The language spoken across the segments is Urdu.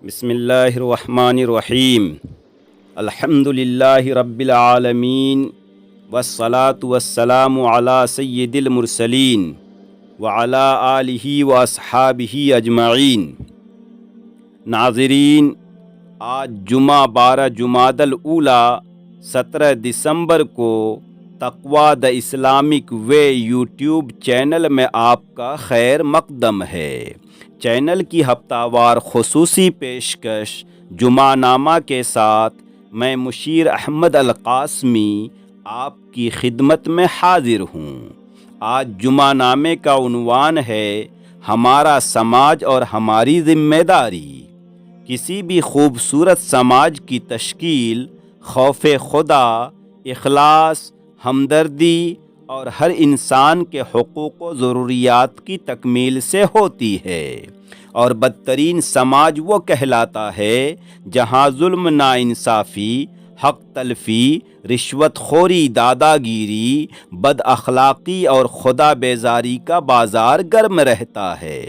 بسم اللہ الرحمن الرحیم الحمد للہ رب العالمین والصلاة والسلام علی سید المرسلین وعلی آلہ واصحابہ اجمعین۔ ناظرین، آج جمعہ 12 جمادی الاولی 17 دسمبر کو Taqwa the Islamic way YouTube channel میں آپ کا خیر مقدم ہے۔ چینل کی ہفتہ وار خصوصی پیشکش جمعہ نامہ کے ساتھ میں مشیر احمد القاسمی آپ کی خدمت میں حاضر ہوں۔ آج جمعہ نامے کا عنوان ہے ہمارا سماج اور ہماری ذمہ داری۔ کسی بھی خوبصورت سماج کی تشکیل خوف خدا، اخلاص، ہمدردی اور ہر انسان کے حقوق و ضروریات کی تکمیل سے ہوتی ہے، اور بدترین سماج وہ کہلاتا ہے جہاں ظلم، ناانصافی، حق تلفی، رشوت خوری، دادا گیری، بد اخلاقی اور خدا بیزاری کا بازار گرم رہتا ہے۔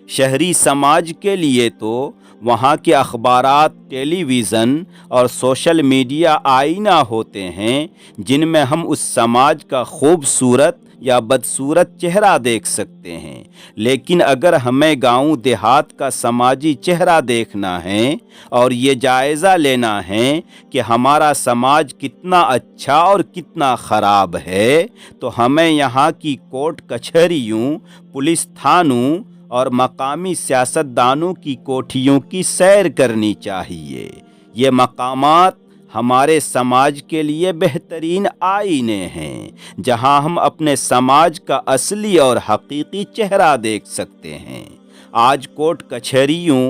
شہری سماج کے لیے تو وہاں کے اخبارات، ٹیلی ویژن اور سوشل میڈیا آئینہ ہوتے ہیں جن میں ہم اس سماج کا خوبصورت یا بدصورت چہرہ دیکھ سکتے ہیں، لیکن اگر ہمیں گاؤں دیہات کا سماجی چہرہ دیکھنا ہے اور یہ جائزہ لینا ہے کہ ہمارا سماج کتنا اچھا اور کتنا خراب ہے، تو ہمیں یہاں کی کورٹ کچہریوں، پولیس تھانوں اور مقامی سیاستدانوں کی کوٹھیوں کی سیر کرنی چاہیے۔ یہ مقامات ہمارے سماج کے لیے بہترین آئینے ہیں جہاں ہم اپنے سماج کا اصلی اور حقیقی چہرہ دیکھ سکتے ہیں۔ آج کورٹ کچہریوں،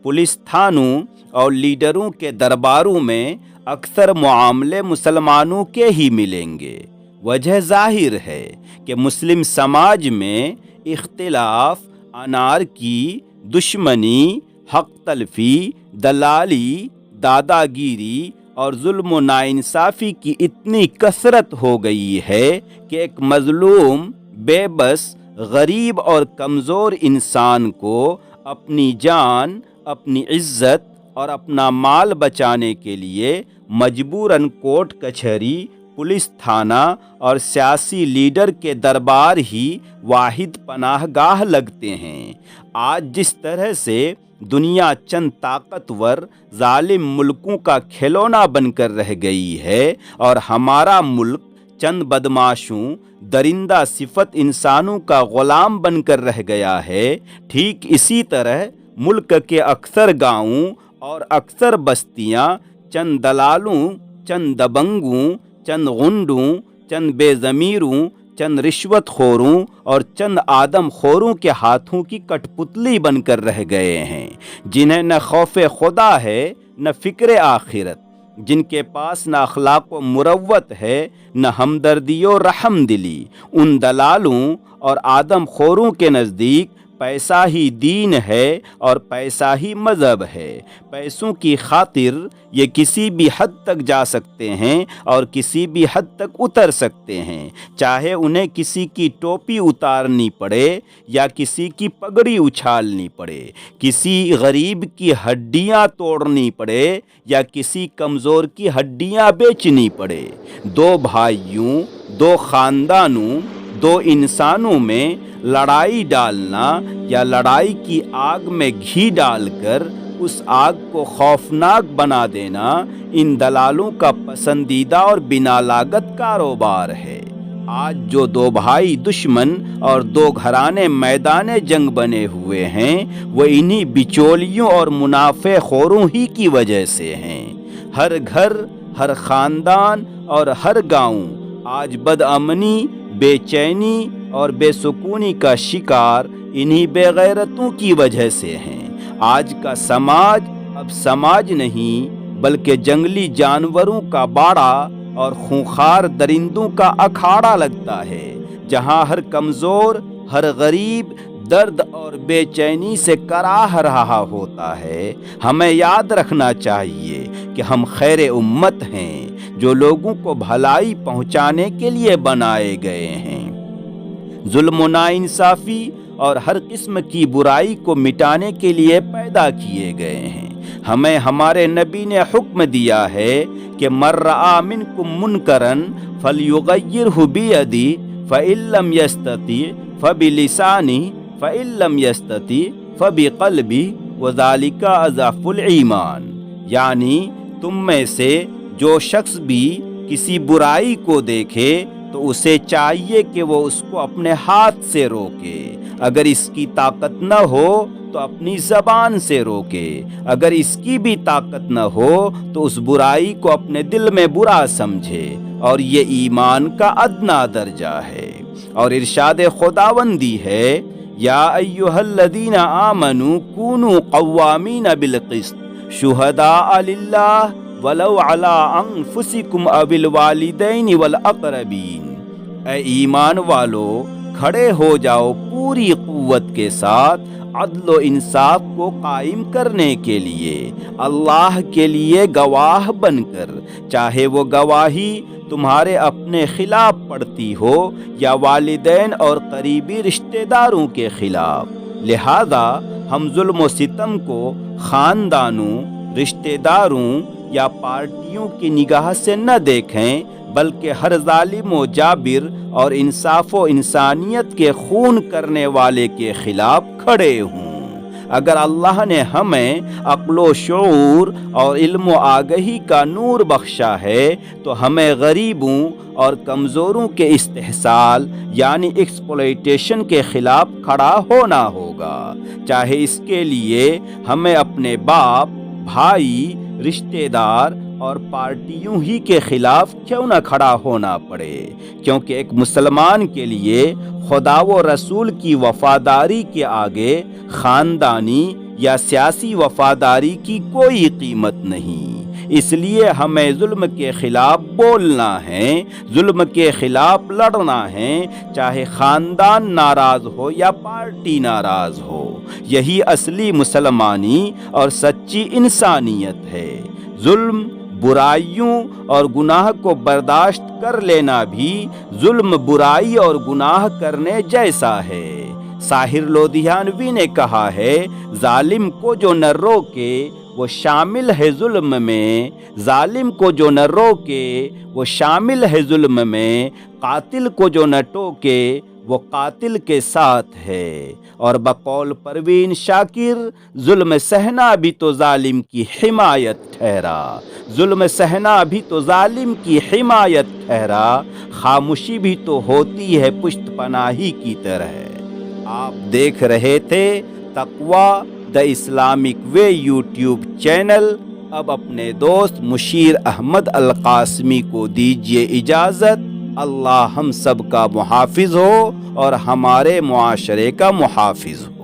پولیس تھانوں اور لیڈروں کے درباروں میں اکثر معاملے مسلمانوں کے ہی ملیں گے۔ وجہ ظاہر ہے کہ مسلم سماج میں اختلاف، انارکی، دشمنی، حق تلفی، دلالی، دادا گیری اور ظلم و ناانصافی کی اتنی کثرت ہو گئی ہے کہ ایک مظلوم، بے بس، غریب اور کمزور انسان کو اپنی جان، اپنی عزت اور اپنا مال بچانے کے لیے مجبوراً کورٹ کچہری، پولیس تھانہ اور سیاسی لیڈر کے دربار ہی واحد پناہ گاہ لگتے ہیں۔ آج جس طرح سے دنیا چند طاقتور ظالم ملکوں کا کھلونا بن کر رہ گئی ہے اور ہمارا ملک چند بدماشوں، درندہ صفت انسانوں کا غلام بن کر رہ گیا ہے، ٹھیک اسی طرح ملک کے اکثر گاؤں اور اکثر بستیاں چند دلالوں، چند دبنگوں، چند غنڈوں، چند بے ضمیروں، چند رشوت خوروں اور چند آدم خوروں کے ہاتھوں کی کٹ پتلی بن کر رہ گئے ہیں، جنہیں نہ خوف خدا ہے، نہ فکر آخرت، جن کے پاس نہ اخلاق و مروت ہے، نہ ہمدردی و رحم دلی۔ ان دلالوں اور آدم خوروں کے نزدیک پیسہ ہی دین ہے اور پیسہ ہی مذہب ہے۔ پیسوں کی خاطر یہ کسی بھی حد تک جا سکتے ہیں اور کسی بھی حد تک اتر سکتے ہیں، چاہے انہیں کسی کی ٹوپی اتارنی پڑے یا کسی کی پگڑی اچھالنی پڑے، کسی غریب کی ہڈیاں توڑنی پڑے یا کسی کمزور کی ہڈیاں بیچنی پڑے۔ دو بھائیوں، دو خاندانوں، دو انسانوں میں لڑائی ڈالنا یا لڑائی کی آگ میں گھی ڈال کر اس آگ کو خوفناک بنا دینا ان دلالوں کا پسندیدہ اور بنا لاگت کاروبار ہے۔ آج جو دو بھائی دشمن اور دو گھرانے میدان جنگ بنے ہوئے ہیں، وہ انہی بچولیوں اور منافع خوروں ہی کی وجہ سے ہیں۔ ہر گھر، ہر خاندان اور ہر گاؤں آج بدامنی، بے چینی اور بے سکونی کا شکار انہی بے غیرتوں کی وجہ سے ہیں۔ آج کا سماج اب سماج نہیں بلکہ جنگلی جانوروں کا باڑہ اور خونخوار درندوں کا اکھاڑا لگتا ہے، جہاں ہر کمزور، ہر غریب درد اور بے چینی سے کراہ رہا ہوتا ہے۔ ہمیں یاد رکھنا چاہیے کہ ہم خیر امت ہیں جو لوگوں کو بھلائی پہنچانے کے لیے بنائے گئے ہیں۔ ظلم و ناانصافی اور ہر قسم کی برائی کو مٹانے کے لیے پیدا کیے گئے ہیں۔ ہمیں ہمارے نبی نے حکم دیا ہے کہ من رأى منکم منکرا فلیغیرہ بیدی فإن لم یستطع فبلسانہ فإن لم یستطع فبقلبہ وذلک اضعف الایمان، یعنی تم میں سے جو شخص بھی کسی برائی کو دیکھے تو اسے چاہیے کہ وہ اس کو اپنے ہاتھ سے روکے، اگر اس کی طاقت نہ ہو تو اپنی زبان سے روکے، اگر اس کی بھی طاقت نہ ہو تو اس برائی کو اپنے دل میں برا سمجھے، اور یہ ایمان کا ادنا درجہ ہے۔ اور ارشاد خداوندی ہے، یا ایھا الذین آمنوا کونوا قوامین بالقسط شہداء للہ ولو علی انفسکم او الوالدین والاقربین، اے ایمان والو کھڑے ہو جاؤ پوری قوت کے ساتھ عدل و انصاف کو قائم کرنے کے لیے، اللہ کے لیے گواہ بن کر، چاہے وہ گواہی تمہارے اپنے خلاف پڑتی ہو یا والدین اور قریبی رشتہ داروں کے خلاف۔ لہذا ہم ظلم و ستم کو خاندانوں، رشتہ داروں یا پارٹیوں کی نگاہ سے نہ دیکھیں، بلکہ ہر ظالم و جابر اور انصاف و انسانیت کے خون کرنے والے کے خلاف کھڑے ہوں۔ اگر اللہ نے ہمیں عقل و شعور اور علم و آگہی کا نور بخشا ہے تو ہمیں غریبوں اور کمزوروں کے استحصال یعنی ایکسپلائٹیشن کے خلاف کھڑا ہونا ہوگا، چاہے اس کے لیے ہمیں اپنے باپ، بھائی، رشتہ دار اور پارٹیوں ہی کے خلاف کیوں نہ کھڑا ہونا پڑے، کیونکہ ایک مسلمان کے لیے خدا و رسول کی وفاداری کے آگے خاندانی یا سیاسی وفاداری کی کوئی قیمت نہیں۔ اس لیے ہمیں ظلم کے خلاف بولنا ہے، ظلم کے خلاف لڑنا ہے، چاہے خاندان ناراض ہو یا پارٹی ناراض ہو۔ یہی اصلی مسلمانی اور سچی انسانیت ہے۔ ظلم، برائیوں اور گناہ کو برداشت کر لینا بھی ظلم، برائی اور گناہ کرنے جیسا ہے۔ ساحر لودھیانوی نے کہا ہے، ظالم کو جو نہ روکے وہ شامل ہے ظلم میں، ظالم کو جو نہ روکے وہ شامل ہے ظلم میں، قاتل کو جو نہ ٹوکے وہ قاتل کے ساتھ ہے۔ اور بقول پروین شاکر، ظلم سہنا بھی تو ظالم کی حمایت ٹھہرا، ظلم سہنا بھی تو ظالم کی حمایت ٹھہرا، خاموشی بھی تو ہوتی ہے پشت پناہی کی طرح۔ آپ دیکھ رہے تھے تقوی دا اسلامک وے یوٹیوب چینل۔ اب اپنے دوست مشیر احمد القاسمی کو دیجیے اجازت۔ اللہ ہم سب کا محافظ ہو اور ہمارے معاشرے کا محافظ ہو۔